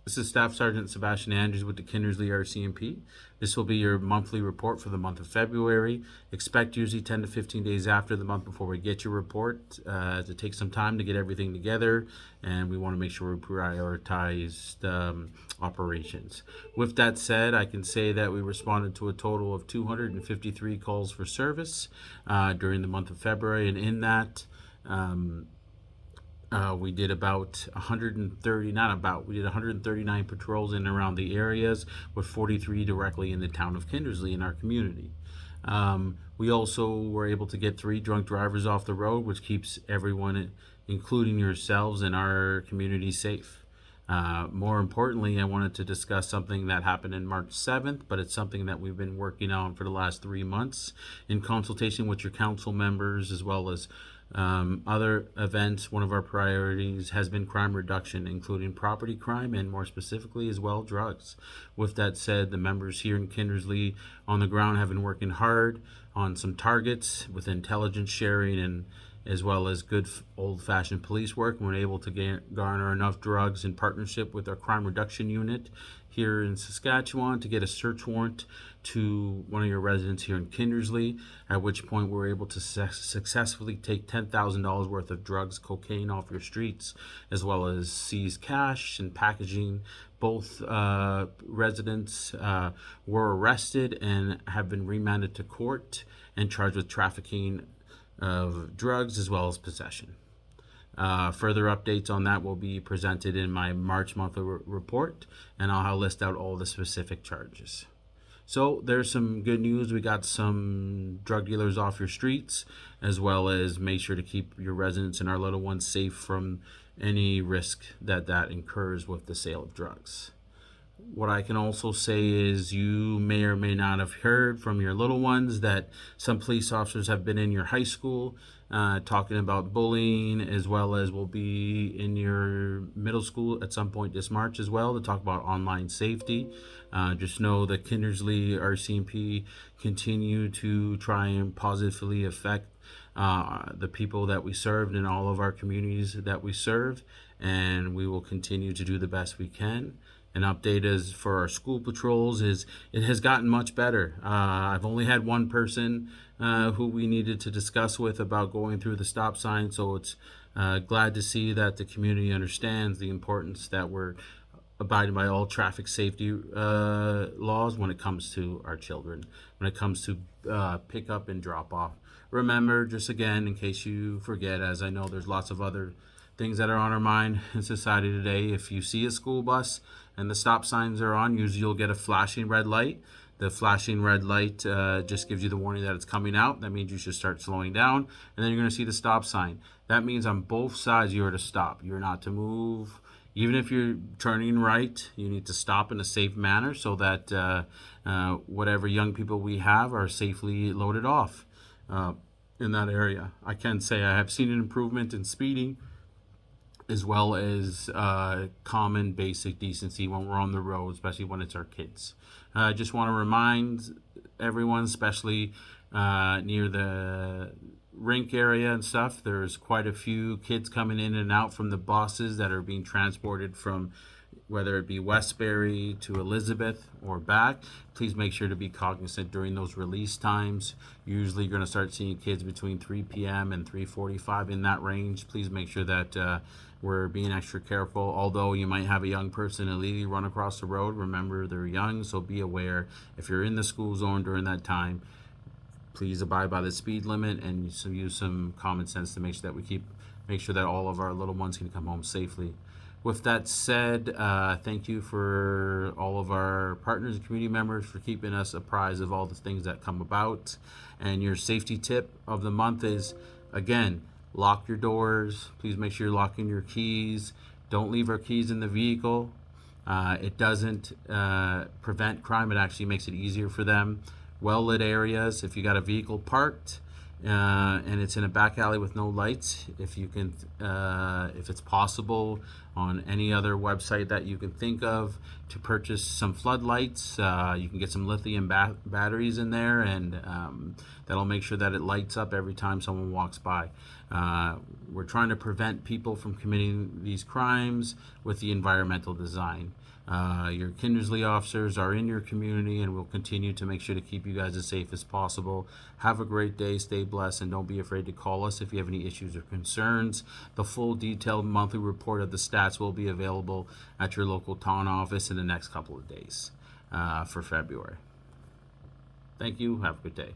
This is Staff Sergeant Sebastian Andrews with the Kindersley RCMP. This will be your monthly report for the month of February. Expect usually 10 to 15 days after the month before we get your report to take some time to get everything together, and we want to make sure we prioritize operations. With that said, I can say that we responded to a total of 253 calls for service during the month of February, and in that we did about 130, not about, we did 139 patrols in and around the areas, with 43 directly in the town of Kindersley in our community. We also were able to get 3 drunk drivers off the road, which keeps everyone, including yourselves and our community, safe. More importantly, I wanted to discuss something that happened in March 7th, but it's something that we've been working on for the last 3 months in consultation with your council members as well as other events. One of our priorities has been crime reduction, including property crime and more specifically as well drugs. With that said, the members here in Kindersley on the ground have been working hard on some targets with intelligence sharing and as well as good old-fashioned police work. We're able to garner enough drugs in partnership with our crime reduction unit here in Saskatchewan to get a search warrant to one of your residents here in Kindersley, at which point we're able to successfully take $10,000 worth of drugs, cocaine off your streets, as well as seize cash and packaging. Both residents were arrested and have been remanded to court and charged with trafficking of drugs as well as possession. Further updates on that will be presented in my March monthly report, and I'll list out all the specific charges. So there's some good news. We got some drug dealers off your streets, as well as make sure to keep your residents and our little ones safe from any risk that incurs with the sale of drugs. What I can also say is you may or may not have heard from your little ones that some police officers have been in your high school talking about bullying, as well as will be in your middle school at some point this March as well to talk about online safety. Just know that Kindersley RCMP continue to try and positively affect the people that we served in all of our communities that we serve, and we will continue to do the best we can. An update is for our school patrols is it has gotten much better. I've only had one person who we needed to discuss with about going through the stop sign, so it's glad to see that the community understands the importance that we're abiding by all traffic safety laws when it comes to our children, when it comes to pick up and drop off. Remember, just again, in case you forget, as I know there's lots of other things that are on our mind in society today, if you see a school bus and the stop signs are on, usually you'll get a flashing red light. The flashing red light just gives you the warning that it's coming out. That means you should start slowing down, and then you're going to see the stop sign. That means on both sides you are to stop. You're not to move. Even if you're turning right, you need to stop in a safe manner so that whatever young people we have are safely loaded off in that area. I can say I have seen an improvement in speeding, as well as common basic decency when we're on the road, especially when it's our kids. I just want to remind everyone, especially near the rink area and stuff, there's quite a few kids coming in and out from the buses that are being transported from whether it be Westbury to Elizabeth or back. Please make sure to be cognizant during those release times. Usually you're going to start seeing kids between 3 p.m. and 3:45 in that range. Please make sure that we're being extra careful. Although you might have a young person illegally run across the road, remember they're young, so be aware. If you're in the school zone during that time, please abide by the speed limit and use some common sense to make sure that make sure that all of our little ones can come home safely. With that said, thank you for all of our partners and community members for keeping us apprised of all the things that come about. And your safety tip of the month is, again, lock your doors. Please make sure you're locking your keys. Don't leave our keys in the vehicle. It doesn't prevent crime. It actually makes it easier for them. Well-lit areas, if you got a vehicle parked, and it's in a back alley with no lights, if you can, if it's possible on any other website that you can think of to purchase some floodlights. You can get some lithium batteries in there, and that'll make sure that it lights up every time someone walks by. We're trying to prevent people from committing these crimes with the environmental design. Your Kindersley officers are in your community, and we'll continue to make sure to keep you guys as safe as possible. Have a great day, stay blessed, and don't be afraid to call us if you have any issues or concerns. The full detailed monthly report of the stats will be available at your local town office in the next couple of days for February. Thank you. Have a good day.